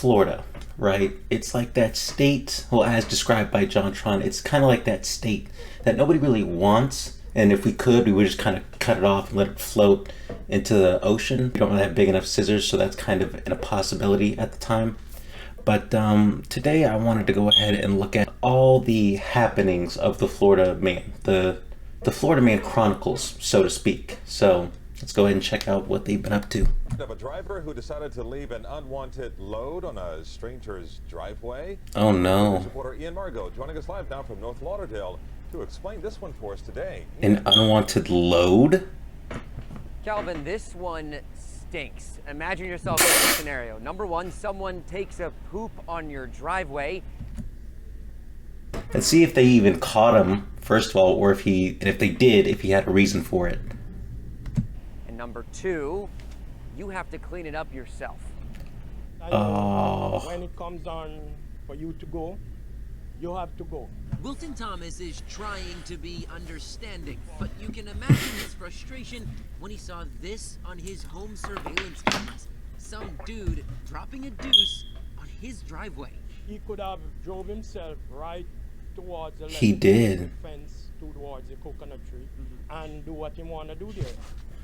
Florida, right? It's like that state, well, as described by JonTron, it's kind of like that state that nobody really wants. And if we could, we would just kind of cut it off and let it float into the ocean. We don't really have big enough scissors, so that's kind of a possibility at the time. But today I wanted to go ahead and look at all the happenings of the Florida Man, the Florida Man Chronicles, so to speak. So let's go ahead and check out what they've been up to. Of a driver who decided to leave an unwanted load on a stranger's driveway. Oh no. Reporter Ian Margot joining us live now from North Lauderdale to explain this one for us today. An unwanted load? Calvin, this one stinks. Imagine yourself in this scenario. Number one, someone takes a poop on your driveway. Let's see if they even caught him, first of all, or if they did, if he had a reason for it. And number two, you have to clean it up yourself. Oh. When it comes on for you to go, you have to go. Wilton Thomas is trying to be understanding, but you can imagine his frustration when he saw this on his home surveillance cameras. Some dude dropping a deuce on his driveway. He could have drove himself right towards the left He did. fence towards the coconut tree and do what he want to do there.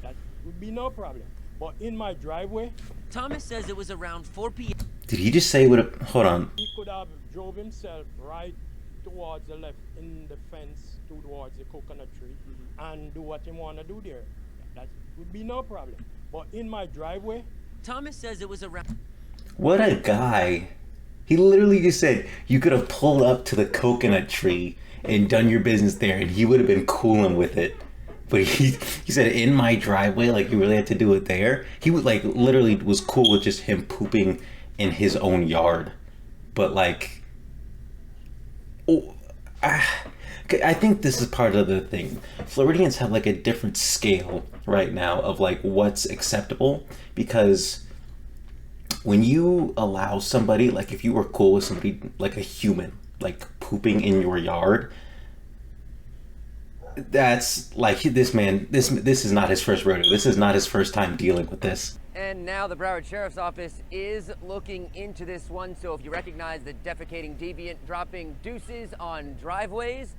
That would be no problem. But in my driveway, Thomas says it was around 4 p.m. Did he just say what? Hold on. he could have drove himself right towards the left in the fence towards the coconut tree and do what he want to do there. That would be no problem. But in my driveway, Thomas says it was around. What a guy. He literally just said you could have pulled up to the coconut tree and done your business there and he would have been cooling with it. But he said in my driveway, like you really had to do it there. He would like literally was cool with just him pooping in his own yard. But like, I think this is part of the thing. Floridians have like a different scale right now of like what's acceptable, because when you allow somebody, like if you were cool with somebody like a human, like pooping in your yard, that's like this man, this is not his first rodeo. This is not his first time dealing with this. And now the Broward Sheriff's Office is looking into this one. So if you recognize the defecating deviant dropping deuces on driveways,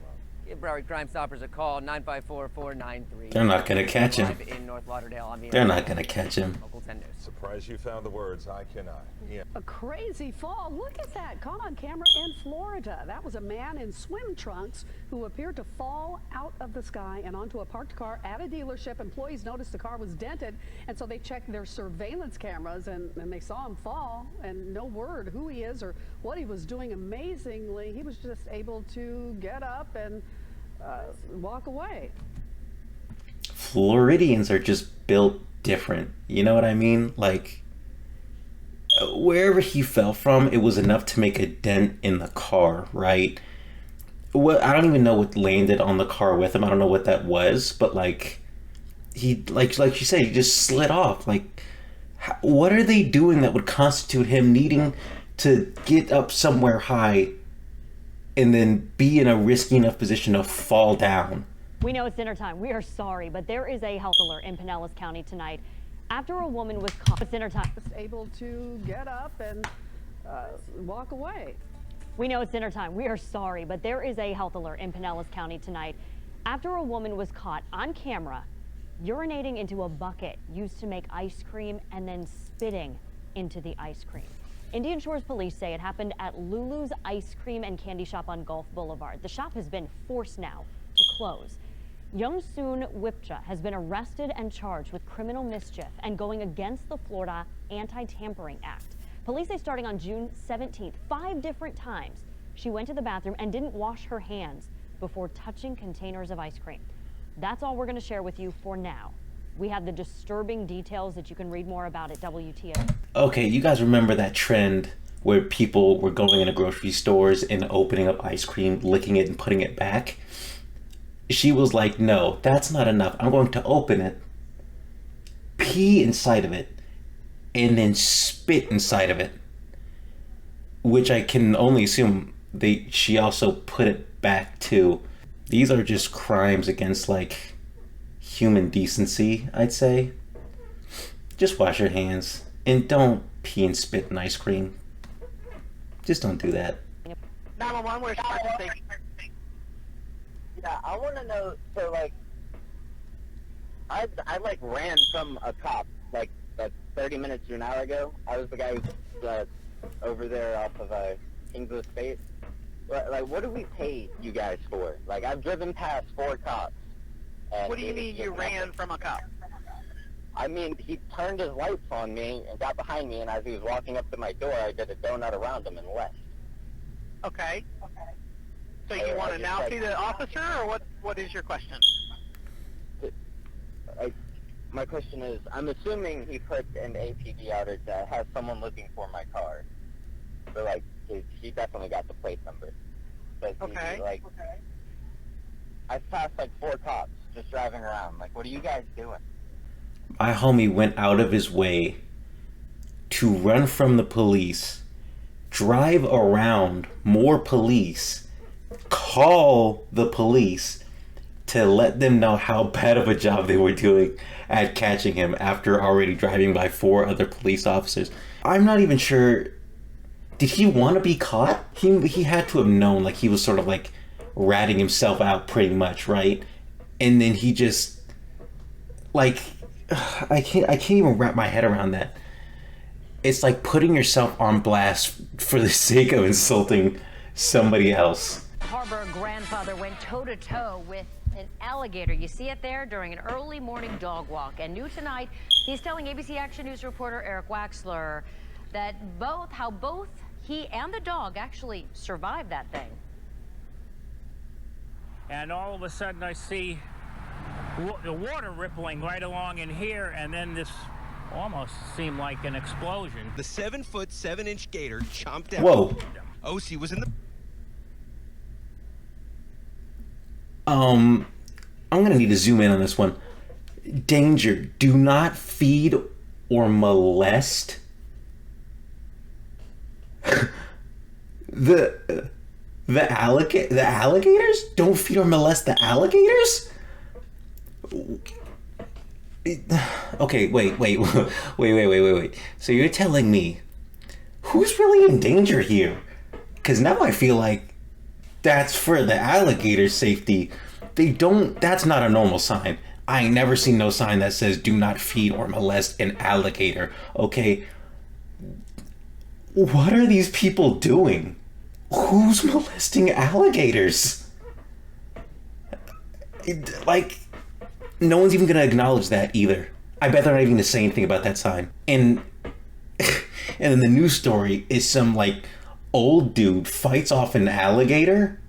give Broward Crime Stoppers a call, 954-493. They're not gonna catch him. Live in North Lauderdale. They're not gonna catch him. Local 10 News. Surprised you found the words. I cannot. Ian. A crazy fall. Look at that. Caught on camera in Florida. That was a man in swim trunks who appeared to fall out of the sky and onto a parked car at a dealership. Employees noticed the car was dented, and so they checked their surveillance cameras and they saw him fall, and no word who he is or what he was doing. Amazingly, he was just able to get up and walk away. Floridians are just built different. You know what I mean? Like, wherever he fell from, it was enough to make a dent in the car, right? Well, I don't even know what landed on the car with him. I don't know what that was, but like, he, like you say, he just slid off. Like, what are they doing that would constitute him needing to get up somewhere high and then be in a risky enough position to fall down? We know it's dinner time. We are sorry, but there is a health alert in Pinellas County tonight after a woman was caught. It's dinner time. Just able to get up and walk away. We know it's dinner time. We are sorry, but there is a health alert in Pinellas County tonight after a woman was caught on camera urinating into a bucket used to make ice cream and then spitting into the ice cream. Indian Shores police say it happened at Lulu's Ice Cream and Candy Shop on Gulf Boulevard. The shop has been forced now to close. Youngsoon Wipcha has been arrested and charged with criminal mischief and going against the Florida Anti-Tampering Act. Police say starting on June 17th, 5 different times, she went to the bathroom and didn't wash her hands before touching containers of ice cream. That's all we're going to share with you for now. We have the disturbing details that you can read more about at WTA. Okay, you guys remember that trend where people were going into grocery stores and opening up ice cream, licking it and putting it back? She was like, no, that's not enough. I'm going to open it, pee inside of it, and then spit inside of it. Which I can only assume she also put it back too. These are just crimes against like human decency, I'd say. Just wash your hands and don't pee and spit in ice cream. Just don't do that. 911, where's emergency? Yeah, I want to know. So, like, I like ran from a cop like 30 minutes to an hour ago. I was the guy who's over there off of Kingswood State. Like, what do we pay you guys for? Like, I've driven past 4 cops. What do you mean you ran from a cop? I mean, he turned his lights on me and got behind me, and as he was walking up to my door, I did a donut around him and left. Okay. So you want to now see the officer, or what is your question? My question is, I'm assuming he put an APD outage that has someone looking for my car. So, like, he definitely got the plate number. But Okay. I've passed, like, 4 cops just driving around. Like, what are you guys doing? My homie went out of his way to run from the police, drive around more police, call the police to let them know how bad of a job they were doing at catching him after already driving by 4 other police officers. I'm not even sure, did he want to be caught? He had to have known, like, he was sort of like ratting himself out pretty much, right? And then he just, like, I can't even wrap my head around that. It's like putting yourself on blast for the sake of insulting somebody else. Harbor grandfather went toe-to-toe with an alligator. You see it there during an early morning dog walk. And new tonight, he's telling ABC Action News reporter Eric Waxler that how both he and the dog actually survived that thing. And all of a sudden I see the water rippling right along in here, and then this almost seemed like an explosion. The 7-foot 7-inch gator chomped out. Whoa. OC was in the... I'm gonna need to zoom in on this one. Danger, do not feed or molest the alligators? Don't feed or molest the alligators? Okay, wait. So you're telling me who's really in danger here? Because now I feel like that's for the alligator's safety. That's not a normal sign. I ain't never seen no sign that says do not feed or molest an alligator, okay? What are these people doing? Who's molesting alligators? Like, no one's even gonna acknowledge that either. I bet they're not even gonna say anything about that sign. And then the news story is some, like, old dude fights off an alligator.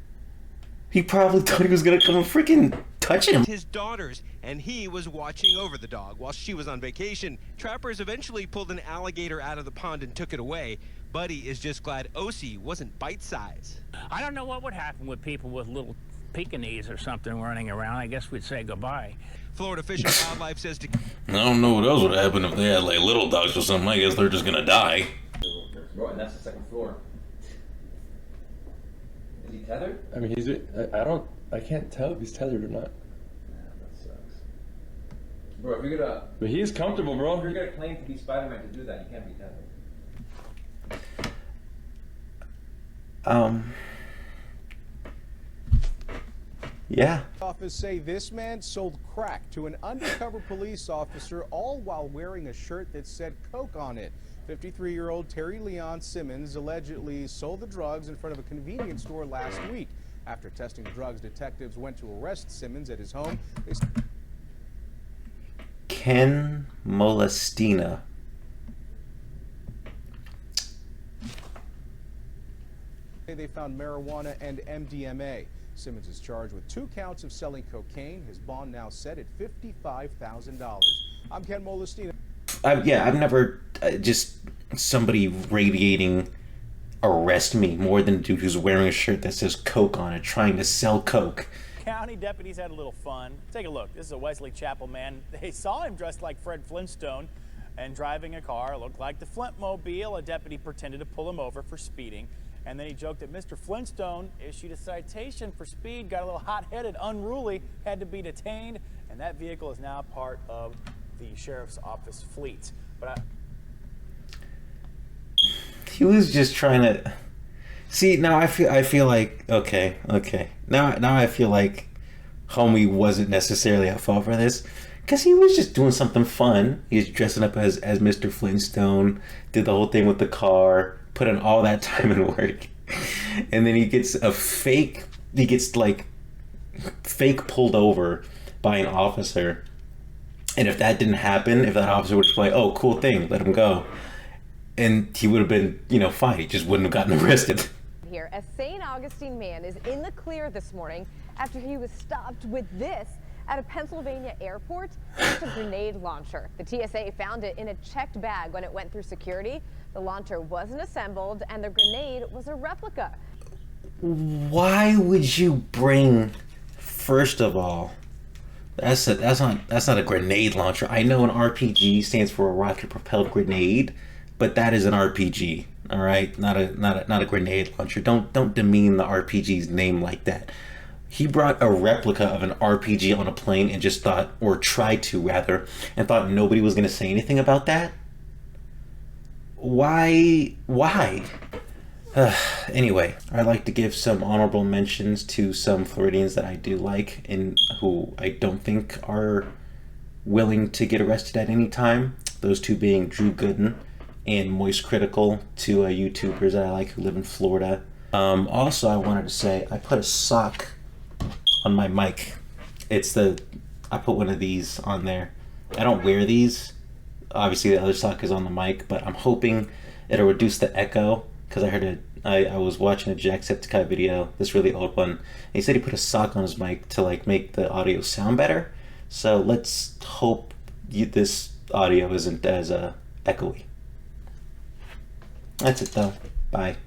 He probably thought he was gonna come and freaking touch him. His daughters, and he was watching over the dog while she was on vacation. Trappers eventually pulled an alligator out of the pond and took it away. Buddy is just glad OC wasn't bite-sized. I don't know what would happen with people with little Pekingese or something running around. I guess we'd say goodbye. Florida Fish and Wildlife says to... I don't know what else would happen if they had, like, little dogs or something. I guess they're just gonna die. And that's the second floor. Is he tethered? I mean, I can't tell if he's tethered or not. Yeah, that sucks. Bro, if you're gonna... But he is comfortable, bro. If you're gonna claim to be Spider-Man to do that, you can't be tethered. Yeah. Office say this man sold crack to an undercover police officer, all while wearing a shirt that said Coke on it. 53-year-old Terry Leon Simmons allegedly sold the drugs in front of a convenience store last week. After testing the drugs, detectives went to arrest Simmons at his home. Ken Molestina. They found marijuana and MDMA. Simmons is charged with 2 counts of selling cocaine. His bond now set at $55,000. I'm Ken Molestina. I've never just somebody radiating arrest me more than a dude who's wearing a shirt that says Coke on it, trying to sell Coke. County deputies had a little fun. Take a look. This is a Wesley Chapel man. They saw him dressed like Fred Flintstone and driving a car. It looked like the Flintmobile. A deputy pretended to pull him over for speeding. And then he joked that Mr. Flintstone issued a citation for speed, got a little hot-headed, unruly, had to be detained, and that vehicle is now part of the sheriff's office fleet. But he was just trying to See, now I feel like okay. Now I feel like homie wasn't necessarily at fault for this, because he was just doing something fun. He was dressing up as Mr. Flintstone, did the whole thing with the car, put in all that time and work, and then he gets fake pulled over by an officer. And if that didn't happen, if that officer would just be like, oh, cool thing, let him go, and he would have been, fine. He just wouldn't have gotten arrested. Here, a St. Augustine man is in the clear this morning after he was stopped with this at a Pennsylvania airport. It's a grenade launcher. The TSA found it in a checked bag when it went through security. The launcher wasn't assembled, and the grenade was a replica. Why would you bring, first of all, that's not a grenade launcher. I know an RPG stands for a rocket propelled grenade, but that is an RPG. All right, not a grenade launcher. Don't demean the RPG's name like that. He brought a replica of an RPG on a plane and just thought, or tried to rather, and thought nobody was going to say anything about that. Why? Anyway, I'd like to give some honorable mentions to some Floridians that I do like and who I don't think are willing to get arrested at any time. Those two being Drew Gooden and Moist Critical, two YouTubers that I like who live in Florida. Also, I wanted to say I put a sock on my mic. I put one of these on there. I don't wear these. Obviously, the other sock is on the mic, but I'm hoping it'll reduce the echo, because I was watching a Jacksepticeye video, this really old one, and he said he put a sock on his mic to make the audio sound better. So let's hope this audio isn't as echoey. That's it though. Bye.